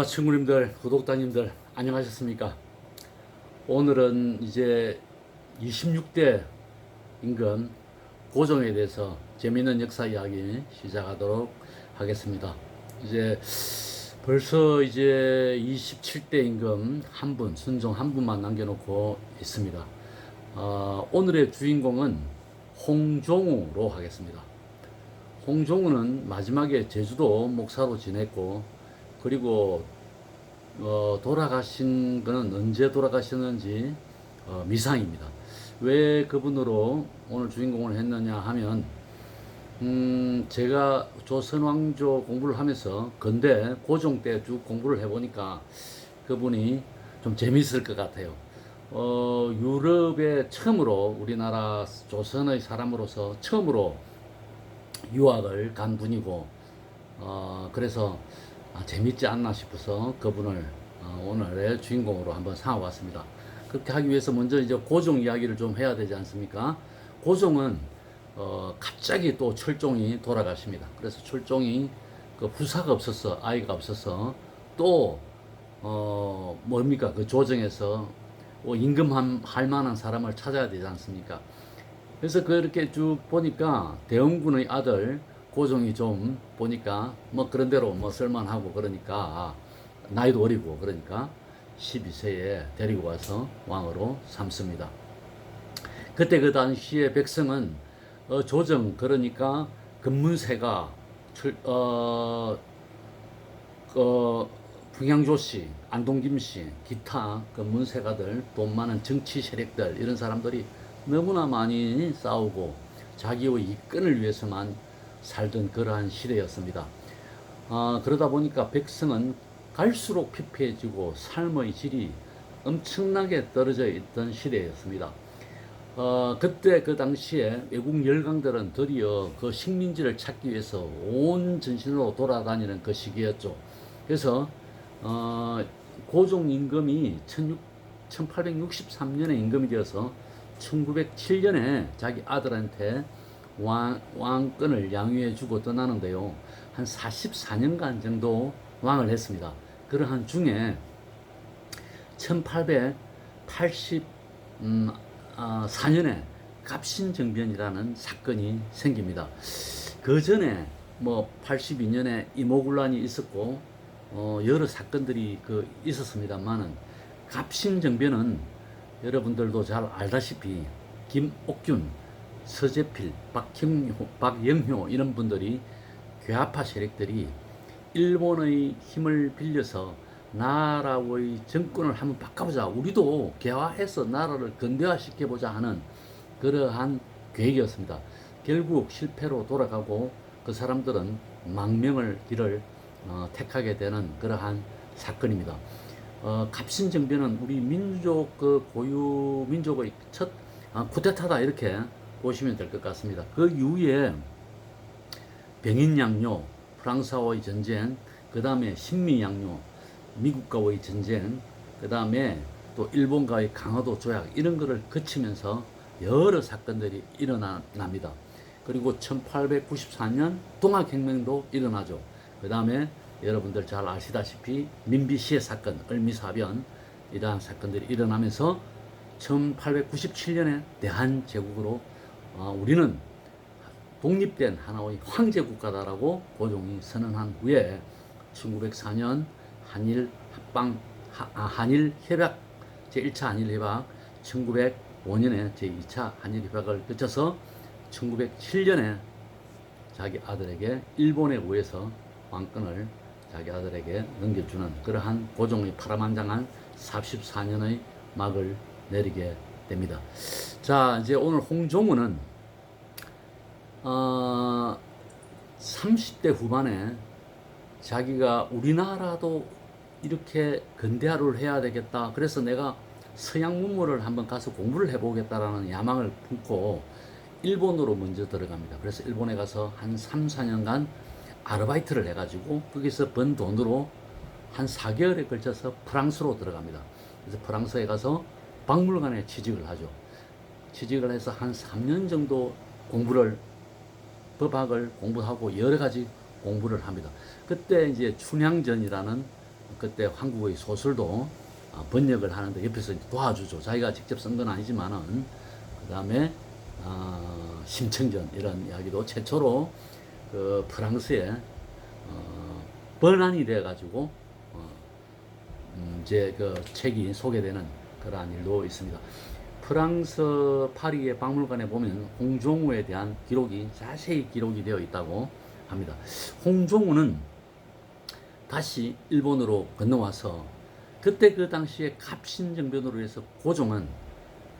친구님들, 구독자님들 안녕하셨습니까? 오늘은 이제 26대 임금 고종에 대해서 재미있는 역사 이야기 시작하도록 하겠습니다. 이제 벌써 이제 27대 임금 한 분, 순종 한 분만 남겨놓고 있습니다. 오늘의 주인공은 홍종우로 하겠습니다. 홍종우는 마지막에 제주도 목사로 지냈고, 그리고 돌아가신 거는 언제 돌아가셨는지 미상입니다. 왜 그분으로 오늘 주인공을 했느냐 하면, 제가 조선왕조 공부를 하면서 근대 고종 때 쭉 공부를 해보니까 그분이 좀 재밌을 것 같아요. 유럽에 처음으로 우리나라 조선의 사람으로서 처음으로 유학을 간 분이고, 그래서 재밌지 않나 싶어서 그분을 오늘의 주인공으로 한번 삼아봤습니다. 그렇게 하기 위해서 먼저 이제 고종 이야기를 좀 해야 되지 않습니까? 고종은 갑자기 또 철종이 돌아가십니다. 그래서 철종이 그 후사가 없어서, 아이가 없어서 또 뭡니까, 그 조정에서 임금할 만한 사람을 찾아야 되지 않습니까? 그래서 그렇게 쭉 보니까 대원군의 아들 고종이 좀 보니까 뭐 그런 대로 뭐 쓸만하고, 그러니까 나이도 어리고 그러니까 12세에 데리고 와서 왕으로 삼습니다. 그때 그 당시에 백성은 조정, 그러니까 금문세가 풍양조씨, 안동김씨, 기타 그 문세가들, 돈 많은 정치 세력들, 이런 사람들이 너무나 많이 싸우고 자기의 이권을 위해서만 살던 그러한 시대였습니다. 그러다 보니까 백성은 갈수록 피폐해지고 삶의 질이 엄청나게 떨어져 있던 시대였습니다. 그때 그 당시에 외국 열강들은 드디어 그 식민지를 찾기 위해서 온 전신으로 돌아다니는 그 시기였죠. 그래서 고종 임금이 1863년에 임금이 되어서 1907년에 자기 아들한테 왕권을 양유해 주고 떠나는데요. 한 44년간 정도 왕을 했습니다. 그러한 중에 1884년에 갑신정변이라는 사건이 생깁니다. 그 전에 뭐 82년에 이모군란이 있었고 여러 사건들이 있었습니다만은, 갑신정변은 여러분들도 잘 알다시피 김옥균, 서재필, 박영효 이런 분들이, 괴아파 세력들이 일본의 힘을 빌려서 나라의 정권을 한번 바꿔보자, 우리도 개화해서 나라를 근대화시켜보자 하는 그러한 계획이었습니다. 결국 실패로 돌아가고 그 사람들은 망명을 길을 택하게 되는 그러한 사건입니다. 갑신정변은 우리 민족 고유 민족의 첫 쿠데타다, 이렇게 보시면 될 것 같습니다. 그 이후에 병인양요, 프랑스와의 전쟁, 그 다음에 신미양요, 미국과의 전쟁, 그 다음에 또 일본과의 강화도 조약, 이런 거를 거치면서 여러 사건들이 일어납니다. 그리고 1894년 동학혁명도 일어나죠. 그 다음에 여러분들 잘 아시다시피 민비시해 사건, 을미사변, 이러한 사건들이 일어나면서 1897년에 대한제국으로 우리는 독립된 하나의 황제 국가다라고 고종이 선언한 후에 1904년 한일 협약, 제1차 한일 협약, 1905년에 제2차 한일 협약을 거쳐서 1907년에 자기 아들에게 일본에 의해서 왕권을 자기 아들에게 넘겨주는 그러한 고종의 파란만장한 44년의 막을 내리게 됩니다. 자, 이제 오늘 홍종우는 30대 후반에 자기가 우리나라도 이렇게 근대화를 해야 되겠다, 그래서 내가 서양 문물을 한번 가서 공부를 해보겠다라는 야망을 품고 일본으로 먼저 들어갑니다. 그래서 일본에 가서 한 3, 4년간 아르바이트를 해가지고 거기서 번 돈으로 한 4개월에 걸쳐서 프랑스로 들어갑니다. 그래서 프랑스에 가서 박물관에 취직을 하죠. 취직을 해서 한 3년 정도 법학을 공부하고 여러 가지 공부를 합니다. 그때 이제 춘향전이라는 그때 한국의 소설도 번역을 하는데 옆에서 도와주죠. 자기가 직접 쓴 건 아니지만은. 그 다음에 심청전 이런 이야기도 최초로 그 프랑스에 번안이 돼 가지고 이제 그 책이 소개되는 그러한 일도 있습니다. 프랑스 파리의 박물관에 보면 홍종우에 대한 기록이 자세히 기록이 되어 있다고 합니다. 홍종우는 다시 일본으로 건너와서 그때 그 당시에 갑신정변으로 해서 고종은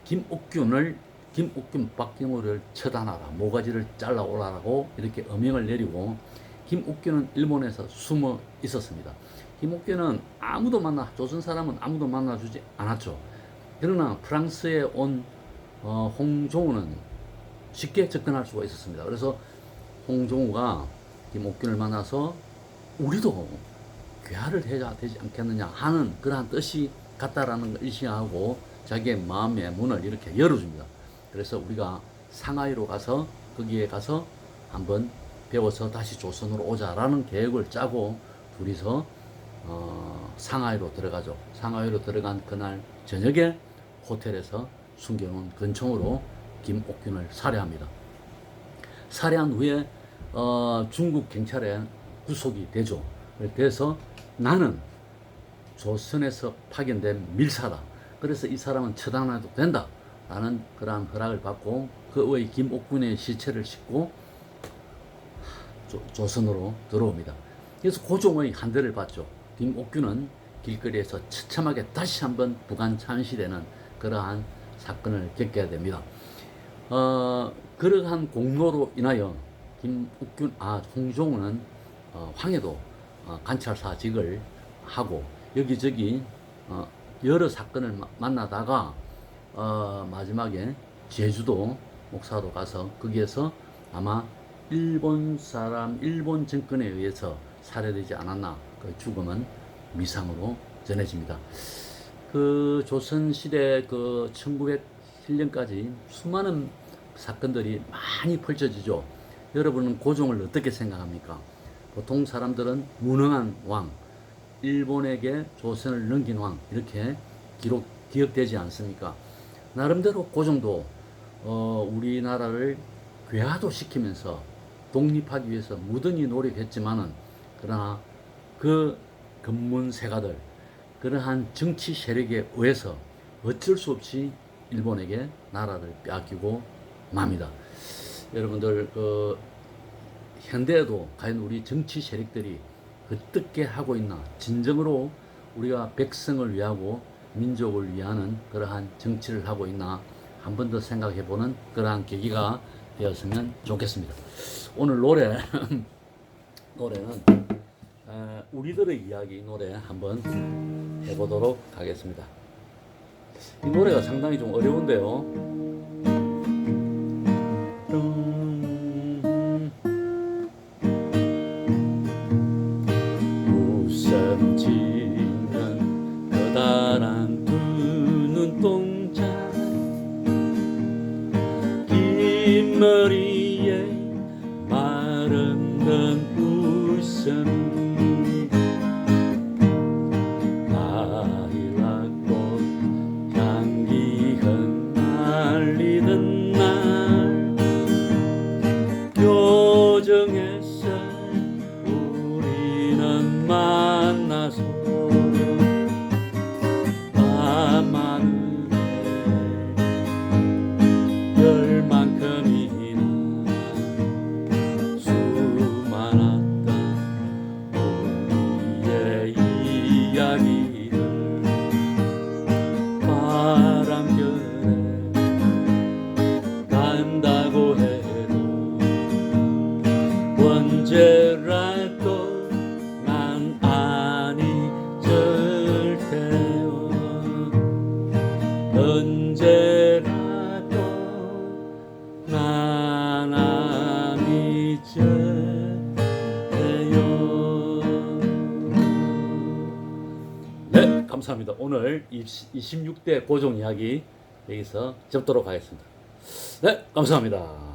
김옥균 박경호를 처단하라, 모가지를 잘라 오라라고 이렇게 어명을 내리고 김옥균은 일본에서 숨어 있었습니다. 김옥균은 조선 사람은 아무도 만나주지 않았죠. 그러나 프랑스에 온 홍종우는 쉽게 접근할 수가 있었습니다. 그래서 홍종우가 김옥균을 만나서 우리도 귀화를 해야 되지 않겠느냐 하는 그러한 뜻이 같다라는 걸 일시하고 자기의 마음의 문을 이렇게 열어줍니다. 그래서 우리가 상하이로 가서 거기에 가서 한번 배워서 다시 조선으로 오자라는 계획을 짜고 둘이서 상하이로 들어가죠. 상하이로 들어간 그날 저녁에 호텔에서 숨겨놓은 권총으로 김옥균을 살해합니다. 살해한 후에 중국 경찰에 구속이 되죠. 그래서 나는 조선에서 파견된 밀사다. 그래서 이 사람은 처단해도 된다. 라는 그러한 허락을 받고 그의 김옥균의 시체를 싣고 조선으로 들어옵니다. 그래서 고종의 한 대를 받죠. 김옥균은 길거리에서 처참하게 다시 한번 부관 참시되는 그러한 사건을 겪게 됩니다. 그러한 공로로 인하여 홍종우는 황해도 관찰사직을 하고 여기저기 여러 사건을 만나다가 마지막에 제주도 목사로 가서 거기에서 아마 일본 정권에 의해서 살해되지 않았나. 그 죽음은 미상으로 전해집니다. 그 조선시대 그 1907년까지 수많은 사건들이 많이 펼쳐지죠. 여러분은 고종을 어떻게 생각합니까? 보통 사람들은 무능한 왕, 일본에게 조선을 넘긴 왕 이렇게 기억되지 않습니까? 나름대로 고종도 우리나라를 괴화도 시키면서 독립하기 위해서 무던히 노력했지만은 그러나 그 근문세가들 그러한 정치 세력에 의해서 어쩔 수 없이 일본에게 나라를 빼앗기고 맙니다. 여러분들 현대에도 과연 우리 정치 세력들이 어떻게 하고 있나, 진정으로 우리가 백성을 위하고 민족을 위하는 그러한 정치를 하고 있나 한 번 더 생각해보는 그러한 계기가 되었으면 좋겠습니다. 오늘 노래는 우리들의 이야기 노래 한번 해보도록 하겠습니다. 이 노래가 상당히 좀 어려운데요. 웃음짓는 커다란 두 눈동자 긴 머리에 마른 눈웃음 라일락꽃 향기 흩날리던 날 교정에서 우리는 만나서 밤하늘에 별만큼이나 수많았던 우리의 이야기들 바람결에 간다고 해도 언제라도 난 안 잊을 테요. 언제라도 난 안 잊을 테요. 네, 감사합니다. 오늘 26대 고종 이야기 여기서 접도록 하겠습니다. 네, 감사합니다.